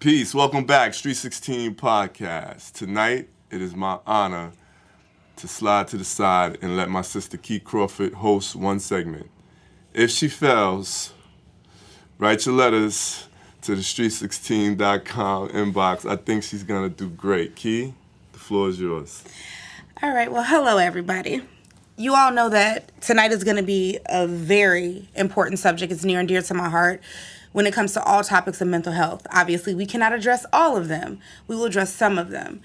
Peace. Welcome back, Street 16 Podcast. Tonight, it is my honor to slide to the side and let my sister Key Crawford host one segment. If she fails, write your letters to the street16.com inbox. I think she's going to do great. Key, the floor is yours. All right. Well, hello, everybody. You all know that tonight is going to be a very important subject. It's near and dear to my heart when it comes to all topics of mental health. Obviously, we cannot address all of them. We will address some of them.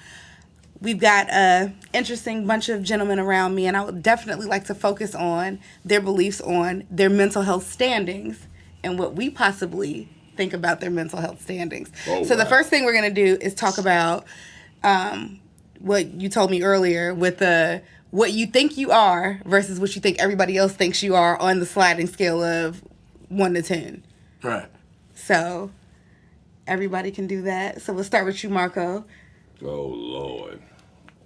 We've got an interesting bunch of gentlemen around me, and I would definitely like to focus on their beliefs on their mental health standings and what we possibly think about their mental health standings. The first thing we're going to do is talk about what you told me earlier with what you think you are versus what you think everybody else thinks you are on the sliding scale of 1 to 10. Right. So everybody can do that. So we'll start with you, Marco. Oh, Lord.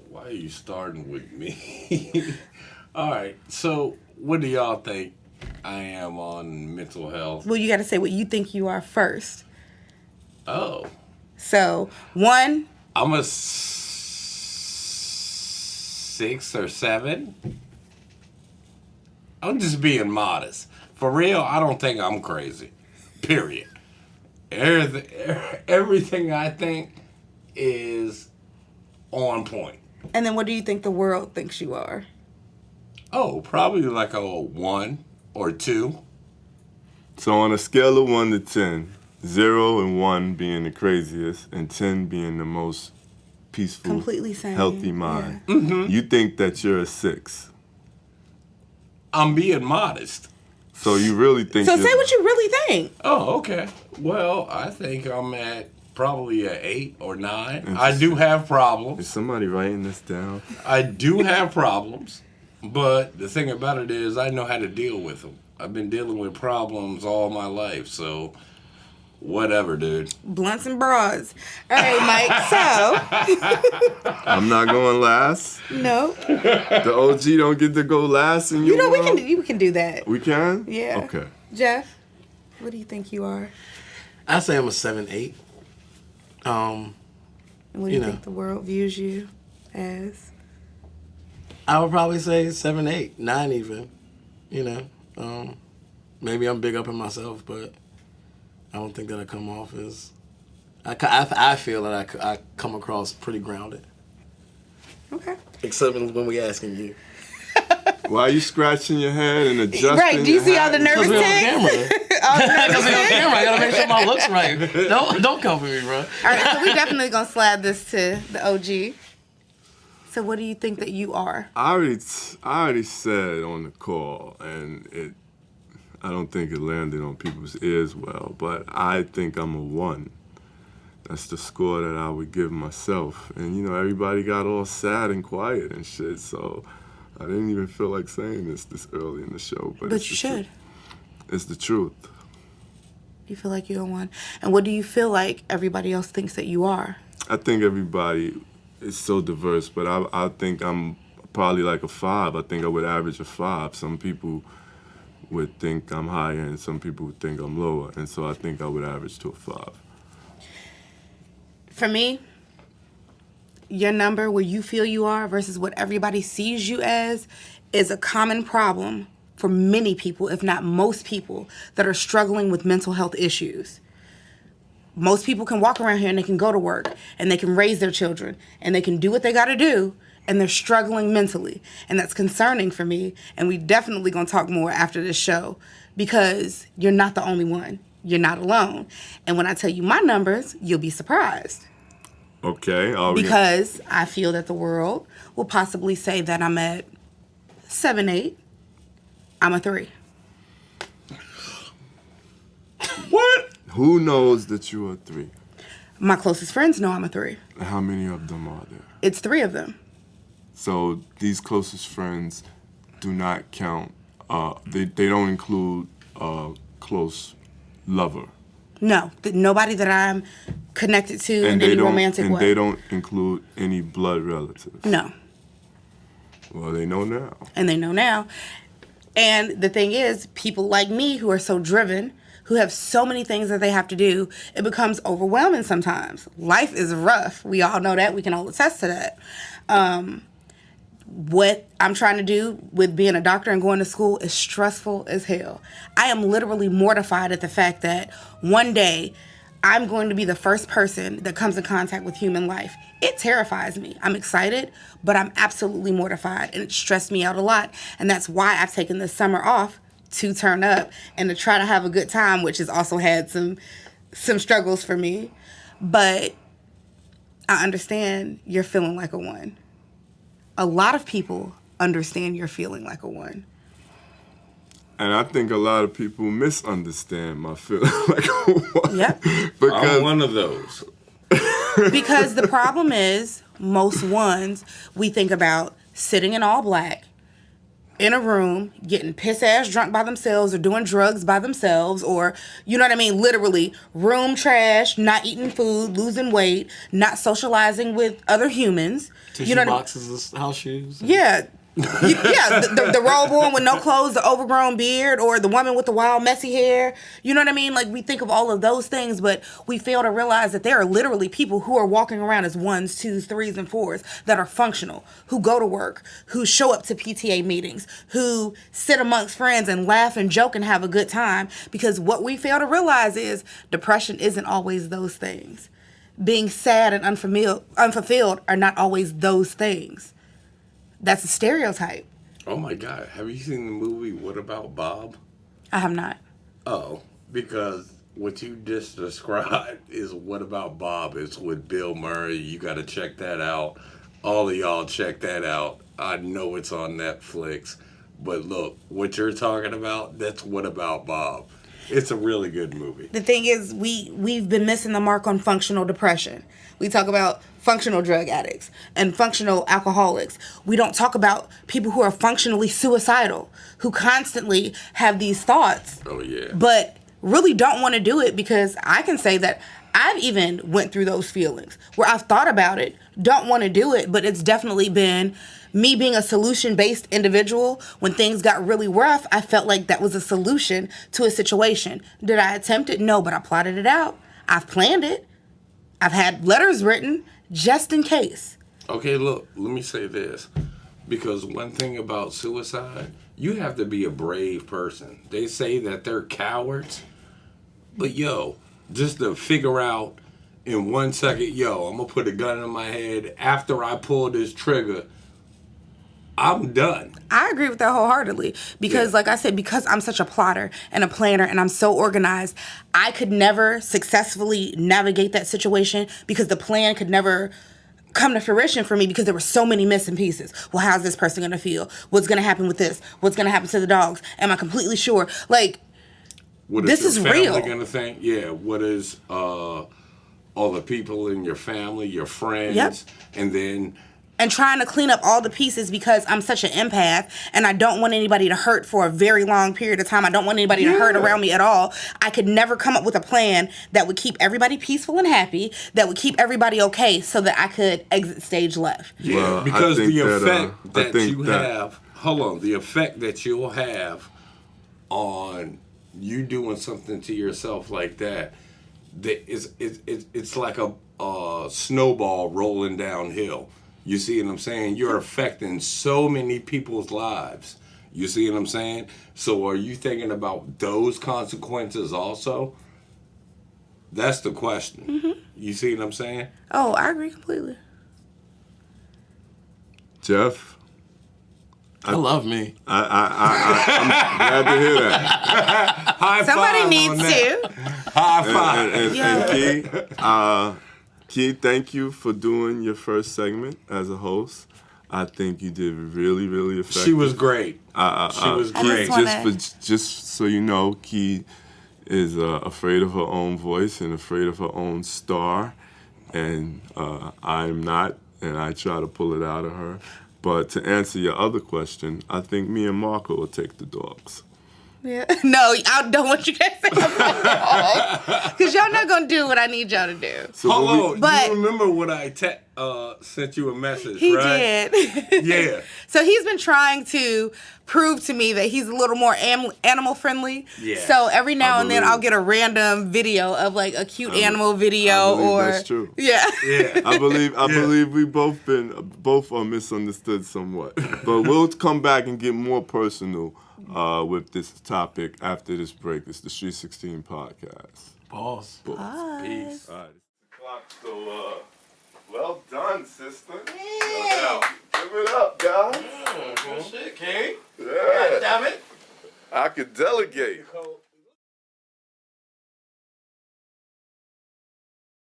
Why are you starting with me? All right. So what do y'all think I am on mental health? Well, you got to say what you think you are first. Oh. So 1. I'm a 6 or 7. I'm just being modest. For real, I don't think I'm crazy. Period. Everything I think is on point. And then what do you think the world thinks you are? Oh, probably like a 1 or 2. So on a scale of 1 to 10, 0 and 1 being the craziest and 10 being the most peaceful, completely sane, healthy mind, yeah. Mm-hmm. You think that you're a 6. I'm being modest. So you really think So say what you really think. Oh, okay. Well, I think I'm at probably an 8 or 9. I do have Is problems. somebody writing this down? I do have problems. But the thing about it is I know how to deal with them. I've been dealing with problems all my life. So whatever, dude. Blunts and bras. All right, Mike. So. I'm not going last. No. The OG don't get to go last in your You know, we world? can do that. We can? Yeah. Okay. Jeff, what do you think you are? I say I'm a 7-8. And what do you think the world views you as? I would probably say 7-8, 9 even. Maybe I'm big up in myself, but I don't think that I come off as. I feel that I come across pretty grounded. Okay. Except when we asking you. Why are you scratching your head and adjusting? Right, do you see all the Because nervous we're on ticks? camera. Because we're on camera. I gotta make sure my looks right. Don't come for me, bro. All right, so we definitely gonna slide this to the OG. So what do you think that you are? I already said on the call, and I don't think it landed on people's ears well, but I think I'm a 1. That's the score that I would give myself. And, everybody got all sad and quiet and shit, so I didn't even feel like saying this early in the show. But But you should. It's the truth. You feel like you're a 1. And what do you feel like everybody else thinks that you are? I think everybody is so diverse, but I think I'm probably like a 5. I think I would average a 5. Some people would think I'm higher and some people would think I'm lower, and so I think I would average to a 5. For me, your number where you feel you are versus what everybody sees you as is a common problem for many people, if not most people, that are struggling with mental health issues. Most people can walk around here and they can go to work and they can raise their children and they can do what they got to do, and they're struggling mentally. And that's concerning for me. And we definitely going to talk more after this show because you're not the only one. You're not alone. And when I tell you my numbers, you'll be surprised. Okay. Because I feel that the world will possibly say that I'm at 7-8. I'm a 3. What? Who knows that you're a 3? My closest friends know I'm a 3. How many of them are there? It's 3 of them. So these closest friends do not count. They don't include a close lover. No, nobody that I'm connected to in any romantic way. And they don't include any blood relatives. No. Well, they know now. And they know now. And the thing is, people like me who are so driven, who have so many things that they have to do, it becomes overwhelming sometimes. Life is rough. We all know that. We can all attest to that. What I'm trying to do with being a doctor and going to school is stressful as hell. I am literally mortified at the fact that one day I'm going to be the first person that comes in contact with human life. It terrifies me. I'm excited, but I'm absolutely mortified, and it stressed me out a lot. And that's why I've taken this summer off to turn up and to try to have a good time, which has also had some struggles for me. But I understand you're feeling like a one. A lot of people understand you're feeling like a one. And I think a lot of people misunderstand my feeling like a one. Yep. Because I'm one of those. Because the problem is, most ones, we think about sitting in all black, in a room, getting piss-ass drunk by themselves or doing drugs by themselves, or, you know what I mean, literally, room trash, not eating food, losing weight, not socializing with other humans. Tissue You know what I mean? boxes of house shoes. Yeah. The robe on with no clothes, the overgrown beard, or the woman with the wild, messy hair. You know what I mean? Like, we think of all of those things, but we fail to realize that there are literally people who are walking around as 1s, 2s, 3s, and 4s that are functional, who go to work, who show up to PTA meetings, who sit amongst friends and laugh and joke and have a good time. Because what we fail to realize is depression isn't always those things. Being sad and unfulfilled are not always those things. That's a stereotype. Oh my God. Have you seen the movie What About Bob? I have not. Oh, because what you just described is What About Bob. It's with Bill Murray. You got to check that out. All of y'all check that out. I know it's on Netflix. But look, what you're talking about, that's What About Bob. It's a really good movie. The thing is, we've been missing the mark on functional depression. We talk about functional drug addicts and functional alcoholics. We don't talk about people who are functionally suicidal, who constantly have these thoughts, Oh, yeah. but really don't want to do it, because I can say that I've even went through those feelings where I've thought about it, don't want to do it, but it's definitely been me being a solution-based individual. When things got really rough, I felt like that was a solution to a situation. Did I attempt it? No, but I plotted it out. I've planned it. I've had letters written just in case. Okay, look, let me say this. Because one thing about suicide, you have to be a brave person. They say that they're cowards. But yo, just to figure out in 1 second, yo, I'm going to put a gun in my head. After I pull this trigger, I'm done. I agree with that wholeheartedly, because like I said, because I'm such a plotter and a planner and I'm so organized, I could never successfully navigate that situation, because the plan could never come to fruition for me, because there were so many missing pieces. Well, how's this person going to feel? What's going to happen with this? What's going to happen to the dogs? Am I completely sure? Like, What this is is your family real. going to think? Yeah, what is all the people in your family, your friends, Yep. and then... And trying to clean up all the pieces, because I'm such an empath and I don't want anybody to hurt for a very long period of time. I don't want anybody to hurt around me at all. I could never come up with a plan that would keep everybody peaceful and happy, that would keep everybody okay, so that I could exit stage left. Yeah, Well, I because think the that, effect I that think you that- have, hold on, the effect that you'll have on you doing something to yourself like that, it's like a snowball rolling downhill. You see what I'm saying? You're affecting so many people's lives. You see what I'm saying? So are you thinking about those consequences also? That's the question. Mm-hmm. You see what I'm saying? Oh, I agree completely. Jeff, I love me. I'm glad to hear that. High Somebody five needs on that. to. High five. And Key, thank you for doing your first segment as a host. I think you did really, really effective. She was great. She was I great. just Just so you know, Key is afraid of her own voice and afraid of her own star, and I'm not, and I try to pull it out of her. But to answer your other question, I think me and Marco will take the dogs. Yeah. No, I don't want you guys to come because y'all not gonna do what I need y'all to do. So when we- Hold on, But- you remember when I sent you a message, He right? did. Yeah. So he's been trying to prove to me that he's a little more animal friendly. Yeah. So every now and then believe. I'll get a random video of like a cute animal I video believe or that's true. Yeah. Yeah. I believe we both are misunderstood somewhat. But we'll come back and get more personal with this topic after this break. It's the Street 16 podcast. Pause. Peace. All right. So, well done, sister. Yeah. Give it up, guys. Good shit, King. Yeah. Damn it. I could delegate. Nicole,